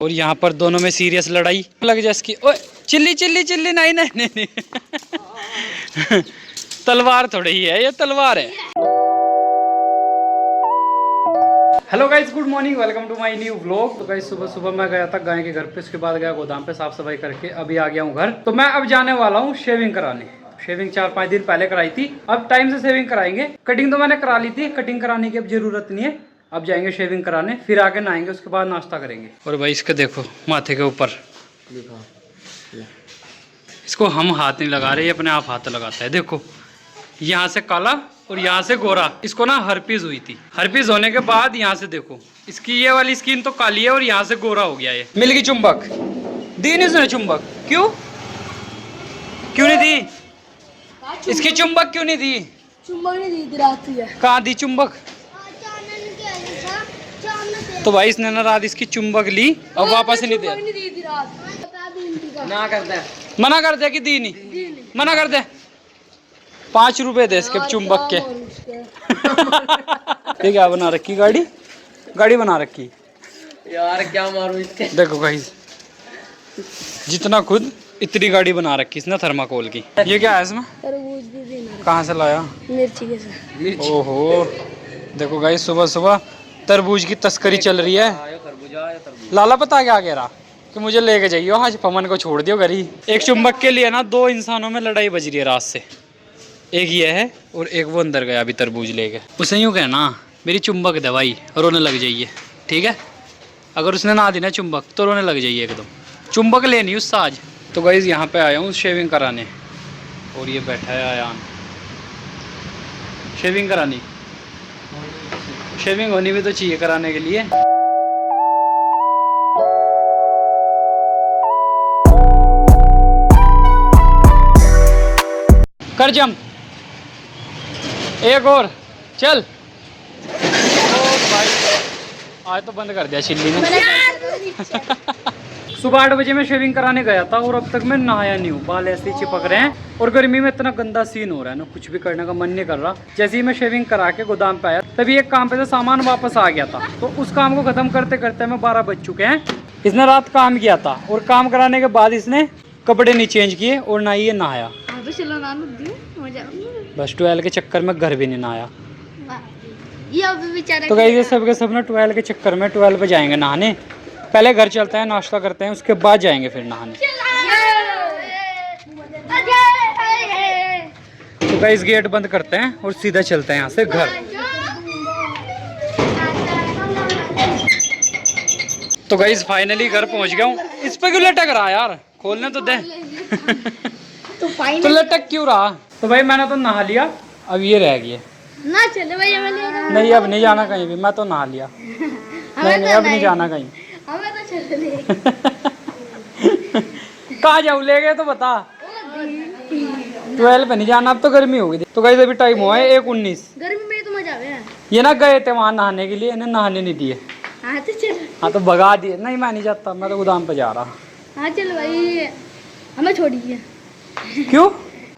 और यहाँ पर दोनों में सीरियस लड़ाई लग जाए इसकी। ओए चिल्ली चिल्ली चिल्ली, नहीं नहीं नहीं, नहीं। तलवार थोड़ी ही है, ये तलवार है। Hello guys, good morning, welcome to my new vlog. तो गाइस सुबह सुबह मैं गया था गाय के घर पे, उसके बाद गया गोदाम पे साफ सफाई करके अभी आ गया हूँ घर। तो मैं अब जाने वाला हूँ शेविंग कराने। शेविंग 4-5 दिन पहले कराई थी, अब टाइम से शेविंग कराएंगे। कटिंग तो मैंने करा ली थी, कटिंग कराने की अब जरूरत नहीं है। अब जाएंगे शेविंग कराने, फिर आके नहाएंगे, उसके बाद नाश्ता करेंगे। और भाई इसके देखो माथे के ऊपर, इसको हम हाथ नहीं लगा रहे, ये अपने आप हाथ लगाता है। देखो यहाँ से काला और यहाँ से गोरा, इसको ना हर्पीज हुई थी। हर्पीज होने के बाद यहाँ से देखो इसकी ये वाली स्किन तो काली है और यहाँ से गोरा हो गया। ये मिल गई चुंबक, दी नहीं उसने चुंबक, क्यों नहीं दी? इसकी चुंबक क्यों नहीं दी? चुंबक नहीं दी रात है। कहाँ दी चुंबक? तो भाई इसने ना रात इसकी चुंबक ली और वापस नहीं दिया। मना कर दे कि दी नहीं, मना कर दे। 5 रुपए दे इसके चुंबक के। ये क्या बना रखी गाड़ी बना रखी यार, क्या मारूं इसके। देखो गाइस, जितना खुद इतनी गाड़ी बना रखी इसने थर्माकोल की। ये क्या है इसमें? तरबूज भी देना। कहाँ से लाया? मिर्ची के साथ। ओहो देखो गाइस, सुबह सुबह तरबूज की तस्करी चल रही है। लाला पता क्या कह रहा कि मुझे लेके जाइयो आज, पवन को छोड़ दियो घर ही। एक चुंबक के लिए ना 2 इंसानों में लड़ाई बज रही है रात से। एक ये है और एक वो अंदर गया अभी तरबूज लेके। उसे यूँ कहना मेरी चुंबक दवाई, रोने लग जाइए, ठीक है? अगर उसने ना दी ना चुंबक तो रोने लग जाइए एकदम। चुंबक लेनी उससे आज। तो गाइस यहाँ पे आया हूँ शेविंग कराने, और ये बैठा है आयान। शेविंग करानी, शेविंग होनी भी तो चाहिए कराने के लिए। कर जंप, एक और चल। ओ भाई आज तो बंद कर दिया चिल्ली ने। सुबह 8 बजे मैं शेविंग कराने गया था और अब तक मैं नहाया नहीं हूँ। बाल ऐसे ही चिपक रहे हैं और गर्मी में इतना गंदा सीन हो रहा है ना, कुछ भी करने का मन नहीं कर रहा। जैसे ही मैं शेविंग करा के गोदाम पे आया तभी एक काम पे से सामान वापस आ गया था, तो उस काम को खत्म करते करते मैं 12 बज चुके हैं। इसने रात काम किया था और काम कराने के बाद इसने कपड़े नहीं चेंज किए और ना ही ये नहाया। बस 12 के चक्कर में घर भी नहीं नहाया। तो गाइस ये सब के सब ना 12 के चक्कर में 12 पे जाएंगे नहाने। पहले घर चलते हैं, नाश्ता करते हैं, उसके बाद जाएंगे फिर नहाने। तो गाइस गेट बंद करते हैं और सीधा चलते हैं यहाँ से घर। तो गाइस फाइनली घर पहुँच गया हूँ। इस पे क्यों लटक रहा यार, खोलने तो दे। तो लटक क्यों रहा? तो भाई मैंने तो नहा लिया, अब ये रह गई ना चले भाई, नहीं अब नहीं जाना कहीं भी, मैं तो नहा लिया। नहीं अब नहीं जाना कहीं। हमें तो चले। कहाँ जाऊँ, ले गए तो बता। 12 पे नहीं जाना, अब तो गर्मी होगी। तो गाइस अभी टाइम हुआ है 1:19। गर्मी में तो मजा आवे। ये ना गए थे वहाँ नहाने के लिए, इन्हें नहाने नहीं दिए। हाँ तो चल। हाँ तो भगा दिए। नहीं मैं नहीं जाता, मैं तो गोदाम पे जा रहा। हाँ चल भाई, हमें छोड़िए। क्यों?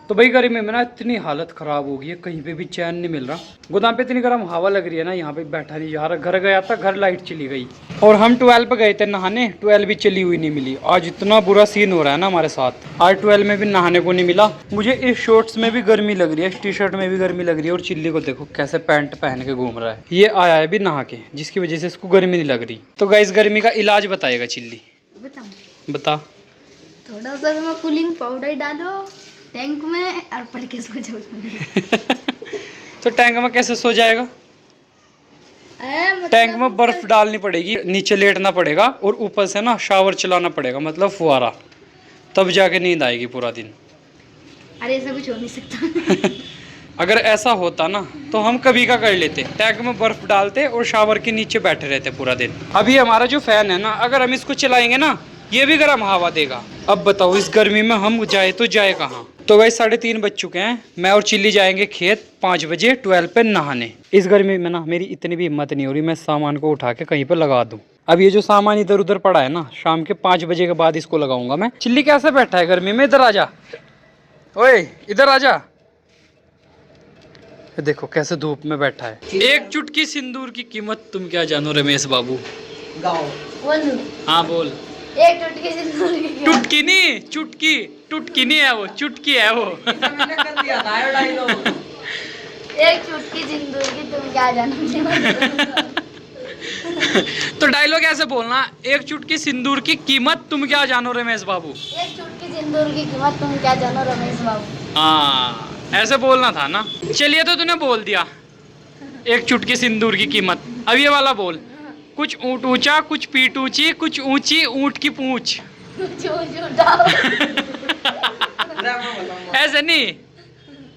तो भाई गर्मी में ना इतनी हालत खराब हो गई है, कहीं पे भी चैन नहीं मिल रहा। गोदाम पे इतनी गर्म हवा लग रही है ना, यहाँ पे बैठा नहीं जा रहा। घर गया था, घर लाइट चली गई और हम 12 पे गए थे नहाने, 12 भी चली हुई नहीं मिली। आज इतना बुरा सीन हो रहा है ना हमारे साथ, आज 12 में भी नहाने को नहीं मिला। मुझे इस शॉर्ट्स में भी गर्मी लग रही है, इस टी शर्ट में भी गर्मी लग रही है और चिल्ली को देखो कैसे पैंट पहन के घूम रहा है। ये आया है भी नहा के, जिसकी वजह से इसको गर्मी नहीं लग रही। तो गाइस गर्मी का इलाज बताएगा चिल्ली, बता। थोड़ा सा में कूलिंग पाउडर डालो टैंक में और पड़ के सो जाओ। तो टैंक में कैसे सो जाएगा? टैंक में बर्फ डालनी पड़ेगी, नीचे लेटना पड़ेगा और ऊपर से ना शावर चलाना पड़ेगा, मतलब फुहारा, तब जाके नींद आएगी पूरा दिन। अरे ऐसा कुछ हो नहीं सकता। अगर ऐसा होता ना तो हम कभी का कर लेते, टैंक में बर्फ डालते और शावर के नीचे बैठे रहते पूरा दिन। अभी हमारा जो फैन है ना, अगर हम इसको चलाएंगे ना ये भी गर्म हवा देगा। अब बताओ इस गर्मी में हम जाए तो जाए कहाँ? तो भाई 3:30 बज चुके हैं, मैं और चिल्ली जाएंगे खेत 5 बजे 12 पे नहाने। इस गर्मी में ना मेरी इतनी भी हिम्मत नहीं हो रही मैं सामान को उठा के कहीं पर लगा दूं। अब ये जो सामान इधर उधर पड़ा है ना, शाम के 5 बजे के बाद इसको लगाऊंगा मैं। चिल्ली कैसे बैठा है गर्मी में? इधर आजा, ओए इधर आजा। देखो कैसे धूप में बैठा है। एक चुटकी सिंदूर की कीमत तुम क्या जानो रमेश बाबू। गाओ। बोलूं? हाँ बोल। एक चुटकी सिंदूर की कीमत। टुटकी नहीं, चुटकी, टुटकी नहीं है वो, चुटकी है वो। मैंने कर दिया था ये डायलॉग। एक चुटकी सिंदूर की तुम क्या जानोगे? तो डायलॉग ऐसे बोलना, एक चुटकी सिंदूर की कीमत तुम क्या जानो रमेश बाबू। एक चुटकी सिंदूर की कीमत तुम क्या जानो रमेश बाबू। हाँ ऐसे बोलना था ना। चलिए तो तूने बोल दिया एक चुटकी सिंदूर की कीमत। अब ये वाला बोल, कुछ ऊंट ऊंचा, कुछ पीठ ऊंची, कुछ ऊंची ऊंट की पूंछ। ऐसे नहीं,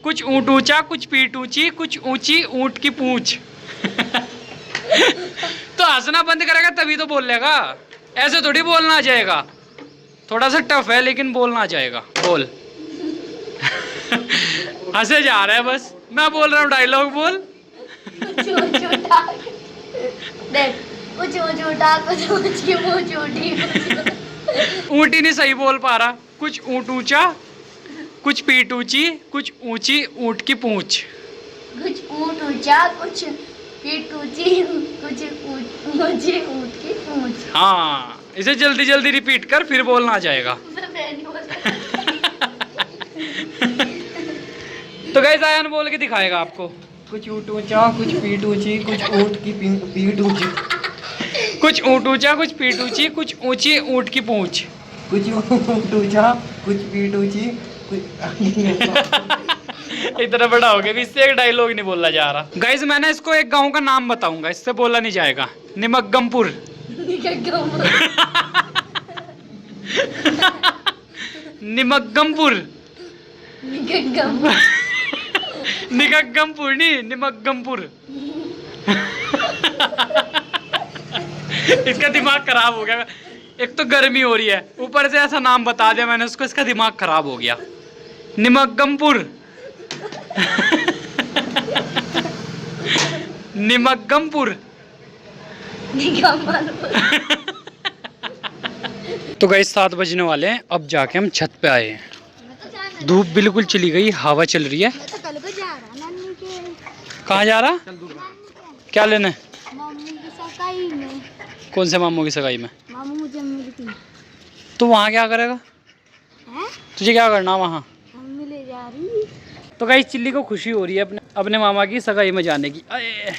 कुछ ऊंट ऊंचा, कुछ पीठ ऊंची, कुछ ऊंची ऊंट की पूंछ। तो हंसना बंद करेगा तभी तो बोल लेगा, ऐसे थोड़ी बोलना आ जाएगा। थोड़ा सा टफ है लेकिन बोलना आ जाएगा। बोल। हंसे जा रहा है बस, मैं बोल रहा हूँ डायलॉग बोल। कुछ ऊंच उठा, कुछ ऊंच की पूंछ उठी। ऊंट ही नहीं सही बोल पा रहा। कुछ ऊंट ऊंचा, कुछ पीठ ऊंची, कुछ ऊंची ऊंट की पूंछ। कुछ ऊंट ऊंचा, कुछ पीठ ऊंची, कुछ ऊंची ऊंट की पूंछ। हाँ इसे जल्दी जल्दी रिपीट कर, फिर बोलना आ जाएगा। तो गाइस आयन बोल के दिखाएगा आपको। कुछ ऊँट ऊँचा, कुछ पीठ ऊँची, कुछ ऊँट की पीठ ऊँची। कुछ ऊंट ऊंचा, कुछ पीठ ऊंची, कुछ ऊंची ऊंट की पूंछ। कुछ ऊँट ऊँचा, कुछ पीठ ऊँची, कुछ इतना बड़ा हो गया भी इससे एक डायलॉग नहीं बोला जा रहा। गाइस मैंने इसको एक गांव का नाम बताऊंगा, इससे बोला नहीं जाएगा। निमग्गमपुर। निमग्गमपुर। निगग्गमपुर नहीं, निमग्गमपुर। इसका दिमाग खराब हो गया। एक तो गर्मी हो रही है, ऊपर से ऐसा नाम बता दिया मैंने उसको, इसका दिमाग खराब हो गया। निमग्गमपुर। निमग्गमपुर। तो गाइस 7 बजने वाले हैं, अब जाके हम छत पे आए हैं। धूप बिल्कुल चली गई, हवा चल रही है। कल को जा रहा नानी के। कहाँ जा रहा? क्या लेने? मामू की सगाई में। कौन से मामू की सगाई में? मामू मुझे मिलती। तो वहाँ क्या करेगा? हैं? तुझे क्या करना वहाँ? मम्मी ले जा रही। तो गाइस चिल्ली को खुशी हो रही है अपने मामा की सगाई में जाने की। अरे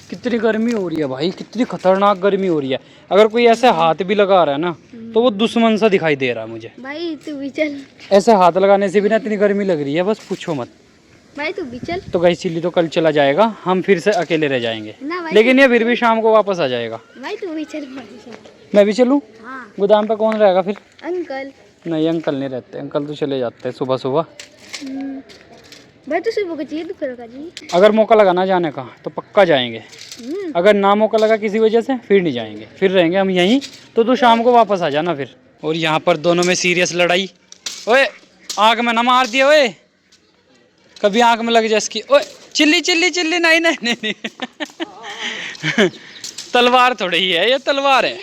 कितनी गर्मी हो रही है भाई, कितनी खतरनाक गर्मी हो रही है। अगर कोई ऐसे हाथ भी लगा रहा है ना तो वो दुश्मन सा दिखाई दे रहा है मुझे। भाई तू भी चल। ऐसे हाथ लगाने से भी ना इतनी गर्मी लग रही है, बस पूछो मत। भाई तू भी चल। तो गाइस चिल्ली तो कल चला जाएगा, हम फिर से अकेले रह जाएंगे। ना भाई। लेकिन ये फिर भी शाम को वापस आ जाएगा। भाई तू भी चल हमारे साथ। मैं भी चलूँ? हाँ। गोदाम पे कौन रहेगा फिर? अंकल। नहीं अंकल नहीं रहते, अंकल तो चले जाते हैं सुबह सुबह। भाई तो सुबह को चाहिए दोपहर का जी। अगर मौका लगा ना जाने का तो पक्का जाएंगे। अगर ना मौका लगा किसी वजह से फिर नहीं जाएंगे, फिर रहेंगे हम यहीं। तो तू शाम को वापस आ जाना फिर। और यहाँ पर दोनों में सीरियस लड़ाई। ओए आँख में ना मार दिया, ओए कभी आँख में लग जाए इसकी। ओए चिल्ली चिल्ली चिल्ली, नहीं नहीं नहीं, नहीं। तलवार थोड़ी ही है, ये तलवार है।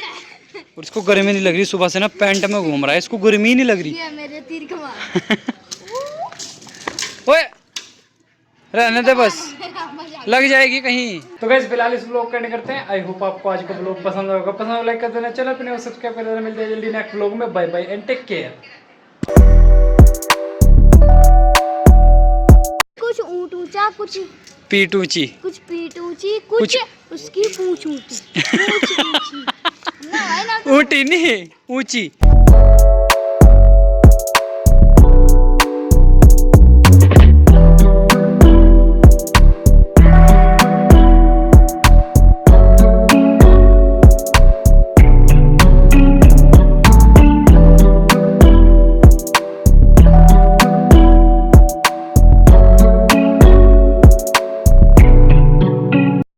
और इसको गर्मी नहीं लग रही, सुबह से ना पैंट में घूम रहा है, इसको गर्मी नहीं लग रही। ये मेरे तीर कमाल। ओए रहने दे बस, लग जाएगी कहीं। तो गाइस फिलहाल इस ब्लॉग का एंड करते हैं। आई होप आपको आज का ब्लॉग पसंद होगा। पसंद हो लाइक कर देना, चैनल अपने सब्सक्राइब कर देना। मिलते हैं जल्दी नेक्स्ट ब्लॉग में। Bye bye and take care. कुछ ऊंट ऊंचा, कुछ पीठ ऊंची, कुछ पीठ ऊंची, कुछ उसकी पूंछ ऊंची। पूंछ ऊंची। ना भाई ना। ऊंटी नहीं ऊंची।